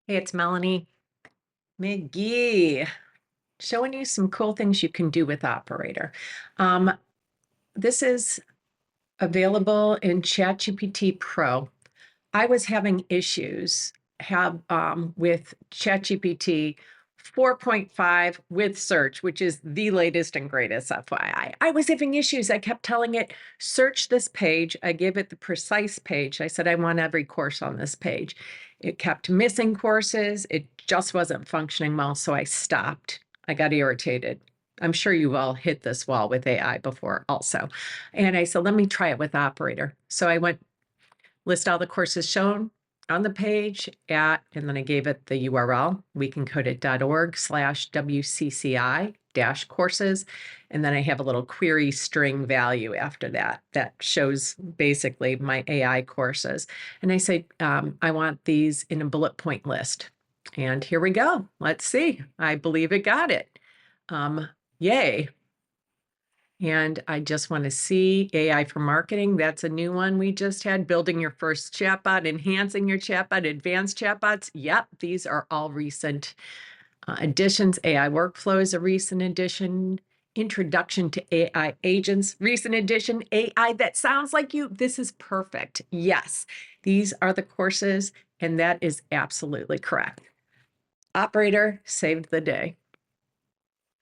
Hey, it's Melanie McGee, showing you some cool things you can do with Operator. Um, this is available in ChatGPT Pro. I was having issues with ChatGPT 4.5 with search, which is the latest and greatest, FYI. I was having issues. I kept telling it, search this page. I gave it the precise page. I said, I want every course on this page. It kept missing courses. It just wasn't functioning well. So I stopped. I got irritated. I'm sure you all hit this wall with AI before also. And I said, let me try it with Operator. So I went list all the courses shown on the page and then I gave it the URL, wecancodeit.org/WCCI-courses. And then I have a little query string value after that shows basically my AI courses. And I say, I want these in a bullet point list. And here we go. Let's see. I believe it got it. Yay. And I just want to see AI for marketing. That's a new one we just had. Building your first chatbot, enhancing your chatbot, advanced chatbots. Yep, these are all recent additions. AI workflow is a recent addition. Introduction to AI agents, recent addition. AI that sounds like you. This is perfect. Yes, these are the courses, and that is absolutely correct. Operator saved the day.